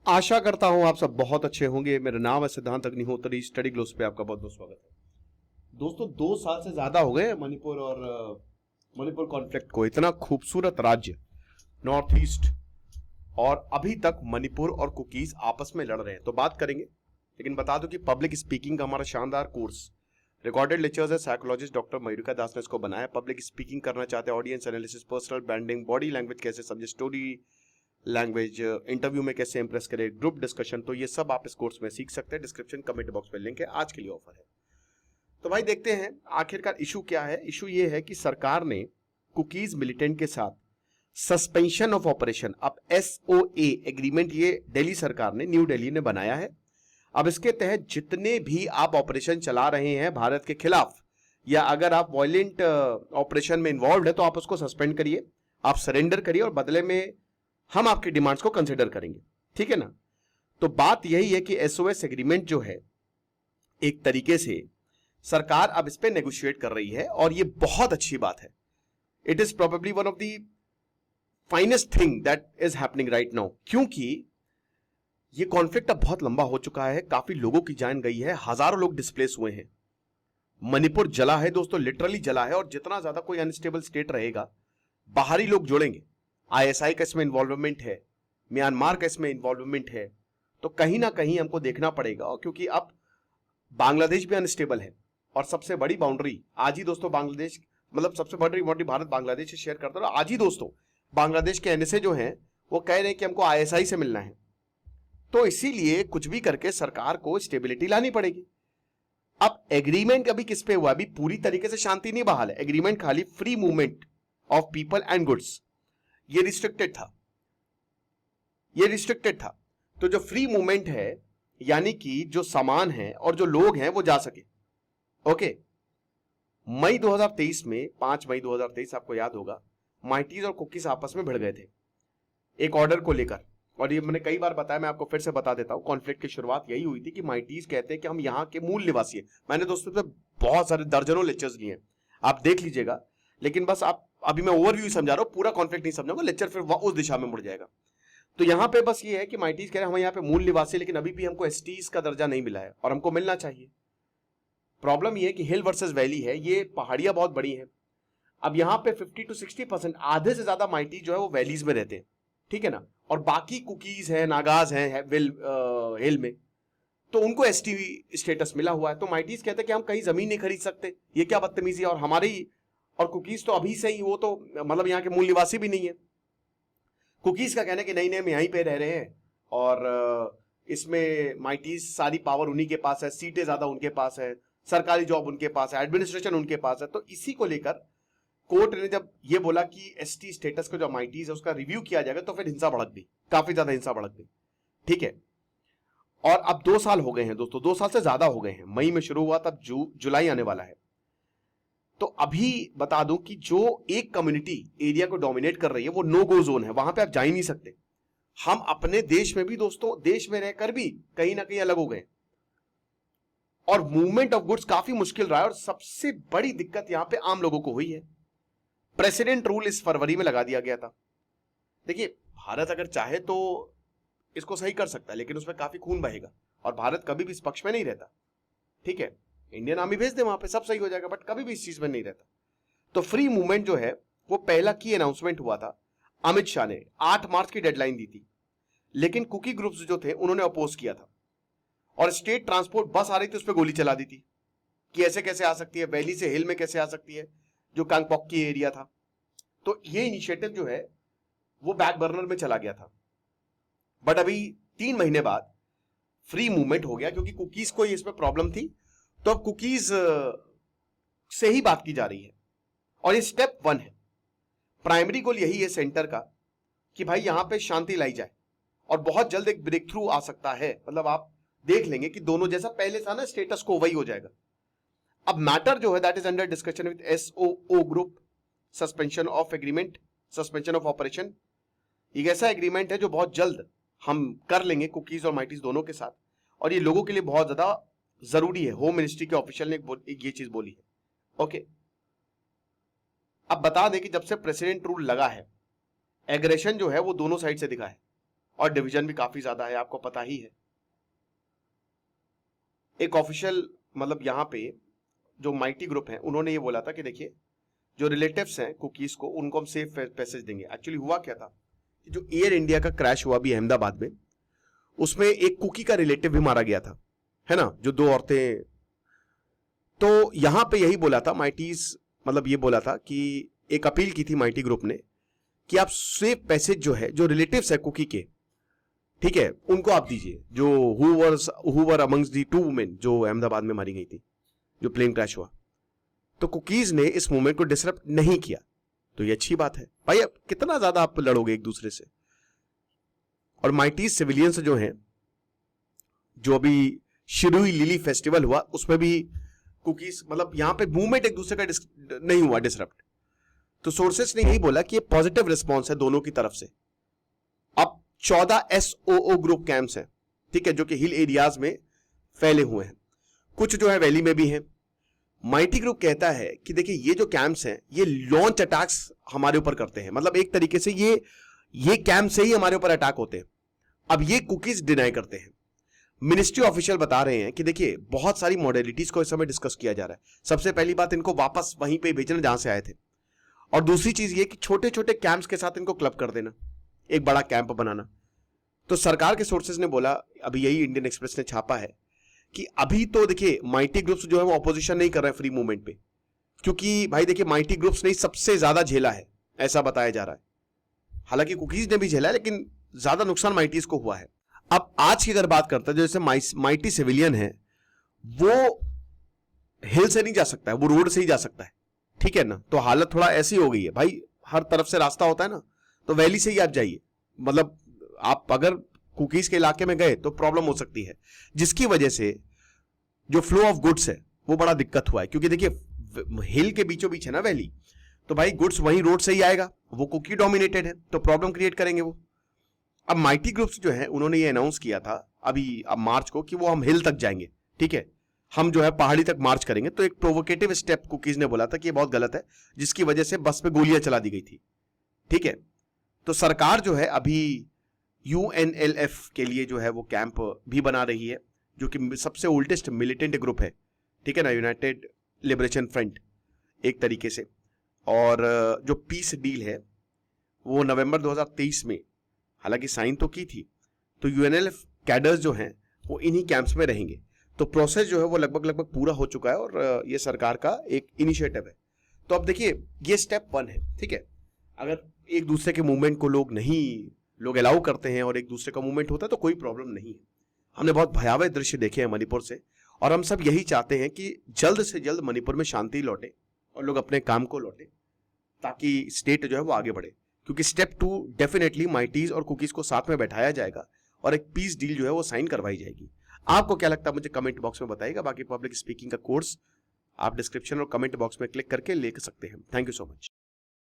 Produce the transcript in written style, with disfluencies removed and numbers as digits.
आशा करता हूं आप सब बहुत अच्छे होंगे। मेरा नाम है सिद्धांत अग्निहोत्री। स्टडी ग्लोस पे आपका बहुत बहुत स्वागत है। दोस्तों 2 साल से ज्यादा हो गए मणिपुर और मणिपुर कॉन्फ्लिक्ट को। इतना खूबसूरत राज्य नॉर्थ ईस्ट, और अभी तक मणिपुर और कुकीज आपस में लड़ रहे हैं, तो बात करेंगे। लेकिन बता दूं कि पब्लिक स्पीकिंग का हमारा शानदार कोर्स रिकॉर्डेड लेक्चर्स है। साइकोलॉजिस्ट डॉक्टर मयूरिका दास ने इसको बनाया। पब्लिक स्पीकिंग करना चाहते हैं, audience analysis, personal branding, body language कैसे समझे, स्टोरी लैंग्वेज, इंटरव्यू में कैसे इंप्रेस करे, ग्रुप डिस्कशन, तो ये सब आप इस कोर्स में सीख सकते हैं। डिस्क्रिप्शन कमेंट बॉक्स में लिंक है। आज के लिए ऑफर है। तो भाई देखते हैं आखिरकार इशू क्या है। इशू ये है कि सरकार ने कुकीज मिलिटेंट के साथ सस्पेंशन ऑफ ऑपरेशन, अब SOA एग्रीमेंट, ये दिल्ली सरकार ने, न्यू दिल्ली ने बनाया है। अब इसके तहत जितने भी आप ऑपरेशन चला रहे हैं भारत के खिलाफ, या अगर आप वायलेंट ऑपरेशन में इन्वॉल्व है, तो आप उसको सस्पेंड करिए, आप सरेंडर करिए, और बदले में हम आपकी डिमांड्स को कंसिडर करेंगे। ठीक है ना। तो बात यही है कि SOS एग्रीमेंट जो है, एक तरीके से सरकार अब इस पे नेगोशिएट कर रही है, और ये बहुत अच्छी बात है। It is probably one of the finest thing that is happening right now, क्योंकि ये कॉन्फ्लिक्ट अब बहुत लंबा हो चुका है। काफी लोगों की जान गई है, हजारों लोग डिस्प्लेस हुए हैं। मणिपुर जला है दोस्तों, लिटरली जला है। और जितना ज्यादा कोई अनस्टेबल स्टेट रहेगा, बाहरी लोग जुड़ेंगे। ISI का इसमें इन्वॉल्वमेंट है, म्यांमार का इसमें इन्वॉल्वमेंट है, तो कहीं ना कहीं हमको देखना पड़ेगा। और क्योंकि अब बांग्लादेश भी अनस्टेबल है, और सबसे बड़ी बाउंड्री आज ही दोस्तों बांग्लादेश, मतलब सबसे बड़ी बाउंड्री भारत बांग्लादेश से शेयर करता है। आज ही दोस्तों बांग्लादेश के NSA जो है वो कह रहे हैं कि हमको ISI से मिलना है। तो इसीलिए कुछ भी करके सरकार को स्टेबिलिटी लानी पड़ेगी। अब एग्रीमेंट अभी किस पे हुआ? अभी पूरी तरीके से शांति नहीं बहाल है। एग्रीमेंट खाली free movement of people and goods, ये रिस्ट्रिक्टेड था। तो जो फ्री मूवमेंट है, यानी कि जो सामान है और जो लोग हैं वो जा सके। ओके। मई 2023 में, 5 मई 2023, आपको याद होगा, माइटीज और कुकीज आपस में भिड़ गए थे एक ऑर्डर को लेकर। और ये मैंने कई बार बताया, मैं आपको फिर से बता देता हूं। कॉन्फ्लिक्ट की शुरुआत यही हुई थी कि माइटीज कहते हैं कि हम यहां के मूल निवासी हैं। मैंने दोस्तों से बहुत सारे दर्जनों लेक्चर्स लिए हैं, आप देख लीजिएगा। लेकिन बस आप, अभी मैं ओवरव्यू समझा रहा हूं, पूरा कॉन्फ्लिक्ट नहीं समझाऊंगा, लेक्चर फिर उस दिशा में मुड़ जाएगा। तो यहां पे बस ये है कि माइटीज कह रहे हैं हम यहां पे मूल निवासी, लेकिन अभी भी हमको एसटीज का दर्जा नहीं मिला है, और हमको मिलना चाहिए। प्रॉब्लम ये है कि हिल वर्सेस वैली है, ये पहाड़ियां बहुत बड़ी हैं। अब यहां पे 50 to 60%, आधे से ज्यादा माइटी जो है वो वैलीज में रहते हैं। ठीक है ना। और बाकी कुकीज है, नागाज है हिल में, तो उनको एसटी स्टेटस मिला हुआ है। तो माइटीज कहते हैं कि हम कहीं जमीन नहीं खरीद सकते, ये क्या बदतमीजी है। और हमारे ही, और कुकीज तो अभी से ही, वो तो मतलब यहाँ के मूल निवासी भी नहीं है। कुकीज का कहना है कि नहीं नहीं, हम यहीं पे रह रहे हैं, और इसमें माइटीज सारी पावर उन्हीं के पास है, सीटें ज्यादा उनके पास है, सरकारी जॉब उनके पास है, एडमिनिस्ट्रेशन उनके पास है। तो इसी को लेकर कोर्ट ने जब ये बोला कि एसटी स्टेटस को जो माइटीज है उसका रिव्यू किया जाएगा, तो फिर हिंसा भड़क गई, काफी ज्यादा हिंसा भड़क गई। ठीक है। और अब 2 साल हो गए हैं दोस्तों, 2 साल से ज्यादा हो गए हैं। मई में शुरू हुआ, तब जुलाई आने वाला है। तो अभी बता दूं कि जो एक कम्युनिटी एरिया को डोमिनेट कर रही है, वो नो गो जोन है, वहां पे आप जा ही नहीं सकते। हम अपने देश में भी दोस्तों, देश में रहकर भी कहीं ना कहीं अलग हो गए, और मूवमेंट ऑफ गुड्स काफी मुश्किल रहा है। और सबसे बड़ी दिक्कत यहां पे आम लोगों को हुई है। प्रेसिडेंट रूल इस फरवरी में लगा दिया गया था। देखिए, भारत अगर चाहे तो इसको सही कर सकता है, लेकिन उसमें काफी खून बहेगा, और भारत कभी भी इस पक्ष में नहीं रहता। ठीक है, इंडियन आर्मी भेज दे वहां पे, सब सही हो जाएगा, बट कभी भी इस चीज में नहीं रहता। तो फ्री मूवमेंट जो है, वो पहला की अनाउंसमेंट हुआ था। अमित शाह ने 8 मार्च की डेडलाइन दी थी, लेकिन कुकी ग्रुप्स जो थे उन्होंने अपोज किया था, और स्टेट ट्रांसपोर्ट बस आ रही थी, उस पर गोली चला दी थी कि ऐसे कैसे आ सकती है, वैली से हिल में कैसे आ सकती है, जो कांगपोक्की एरिया था। तो ये इनिशिएटिव जो है वो बैक बर्नर में चला गया था। बट अभी 3 महीने बाद फ्री मूवमेंट हो गया, क्योंकि कुकीज को इसमें प्रॉब्लम थी। तो अब कुकीज से ही बात की जा रही है, और ये स्टेप 1 है। प्राइमरी गोल यही है सेंटर का, कि भाई यहां पे शांति लाई जाए, और बहुत जल्द एक ब्रेक थ्रू आ सकता है। मतलब आप देख लेंगे कि दोनों जैसा पहले था ना, स्टेटस को वही हो जाएगा। अब मैटर जो है that is under discussion with SOO group, suspension of agreement, suspension of operation. एक ऐसा एग्रीमेंट है जो बहुत जल्द हम कर लेंगे कुकीज और माइटीज दोनों के साथ, और ये लोगों के लिए बहुत ज्यादा जरूरी है। होम मिनिस्ट्री के ऑफिशियल ने एक ये चीज बोली है। ओके। अब बता दें कि जब से प्रेसिडेंट रूल लगा है, एग्रेशन जो है वो दोनों साइड से दिखा है, और डिवीजन भी काफी ज्यादा है, आपको पता ही है। एक ऑफिशियल मतलब यहां पे जो माइटी ग्रुप है उन्होंने ये बोला था कि देखिए जो रिलेटिव्स हैं कुकीज को उनको हम सेफ पैसेज देंगे। एक्चुअली हुआ क्या था कि जो एयर इंडिया का क्रैश हुआ भी अहमदाबाद में, उसमें एक कुकी का रिलेटिव भी मारा गया था, है ना, जो 2 औरतें। तो यहां पे यही बोला था माइटीज, मतलब ये बोला था कि एक अपील की थी माइटी ग्रुप ने कि आप सेफ पैसेज जो है जो रिलेटिव्स है कुकी के, ठीक है, उनको आप दीजिए, जो who were amongst the 2 women जो अहमदाबाद में मारी गई थी, जो प्लेन क्रैश हुआ। तो कुकीज ने इस मूवमेंट को डिसरप्ट नहीं किया, तो ये अच्छी बात है भाई। अब कितना ज्यादा आप लड़ोगे एक दूसरे से। और माइटीज सिविलियंस जो हैं, जो अभी शिरुई लिली फेस्टिवल हुआ उसमें भी कुकीज, मतलब यहां पे मूवमेंट एक दूसरे का नहीं हुआ डिसरप्ट। तो सोर्सेस ने यही बोला कि ये पॉजिटिव रिस्पॉन्स है दोनों की तरफ से। अब 14 SOO ग्रुप कैंप्स हैं, ठीक है, जो कि हिल एरियाज में फैले हुए हैं, कुछ जो है वैली में भी हैं। माइटी ग्रुप कहता है कि देखिए ये जो कैंप्स हैं ये लॉन्च अटैक्स हमारे ऊपर करते हैं, मतलब एक तरीके से ये कैंप से ही हमारे ऊपर अटैक होते हैं। अब ये कुकीज डिनाई करते हैं। मिनिस्ट्री ऑफिशियल बता रहे हैं कि देखिए बहुत सारी मॉडलिटीज को इस समय डिस्कस किया जा रहा है। सबसे पहली बात, इनको वापस वहीं पे भेजना जहां से आए थे, और दूसरी चीज ये कि छोटे छोटे कैंप्स के साथ इनको क्लब कर देना, एक बड़ा कैंप बनाना। तो सरकार के सोर्सेज ने बोला, अभी यही इंडियन एक्सप्रेस ने छापा है, कि अभी तो देखिए माइटी ग्रुप्स जो है वो ऑपोजिशन नहीं कर रहे फ्री मूवमेंट पे, क्योंकि भाई देखिए माइटी ग्रुप्स ने सबसे ज्यादा झेला है, ऐसा बताया जा रहा है। हालांकि कुकीज ने भी झेला है, लेकिन ज्यादा नुकसान माइटीज को हुआ है। अब आज की अगर बात करते हैं, जैसे माइटी सिविलियन है वो हिल से नहीं जा सकता है, वो रोड से ही जा सकता है, ठीक है ना। तो हालत थोड़ा ऐसी हो गई है भाई, हर तरफ से रास्ता होता है ना, तो वैली से ही आप जाइए। मतलब आप अगर कुकीज के इलाके में गए तो प्रॉब्लम हो सकती है, जिसकी वजह से जो फ्लो ऑफ गुड्स है वो बड़ा दिक्कत हुआ है। क्योंकि देखिए हिल के बीचों बीच है ना वैली, तो भाई गुड्स वहीं रोड से ही आएगा, वो कुकी डोमिनेटेड है, तो प्रॉब्लम क्रिएट करेंगे वो। अब माइटी ग्रुप्स जो है उन्होंने ये अनाउंस किया था अभी अब मार्च को कि वो हम हिल तक जाएंगे, ठीक है, हम जो है पहाड़ी तक मार्च करेंगे। तो एक प्रोवोकेटिव स्टेप कुकीज ने बोला था कि ये बहुत गलत है, जिसकी वजह से बस पे गोलियां चला दी गई थी, ठीक है। तो सरकार जो है अभी UNLF के लिए जो है वो कैंप भी बना रही है, जो कि सबसे ओल्डेस्ट मिलिटेंट ग्रुप है, ठीक है ना, यूनाइटेड लिबरेशन फ्रंट एक तरीके से। और जो पीस डील है वो नवंबर 2023 में हालांकि साइन तो की थी। तो UNLF कैडर्स जो हैं वो इन्हीं कैंप्स में रहेंगे। तो प्रोसेस जो है वो लगभग पूरा हो चुका है, और ये सरकार का एक इनिशिएटिव है। तो अब देखिए ये स्टेप 1 है, ठीक है। अगर एक दूसरे के मूवमेंट को लोग अलाउ करते हैं और एक दूसरे का मूवमेंट होता है तो कोई प्रॉब्लम नहीं है। हमने बहुत भयावह दृश्य देखे हैं मणिपुर से, और हम सब यही चाहते हैं कि जल्द से जल्द मणिपुर में शांति लौटे और लोग अपने काम को लौटे, ताकि स्टेट जो है वो आगे बढ़े। क्योंकि स्टेप 2 डेफिनेटली माइटीज और कुकीज को साथ में बैठाया जाएगा और एक पीस डील जो है वो साइन करवाई जाएगी। आपको क्या लगता है मुझे कमेंट बॉक्स में बताइएगा। बाकी पब्लिक स्पीकिंग का कोर्स आप डिस्क्रिप्शन और कमेंट बॉक्स में क्लिक करके ले सकते हैं। Thank you so much.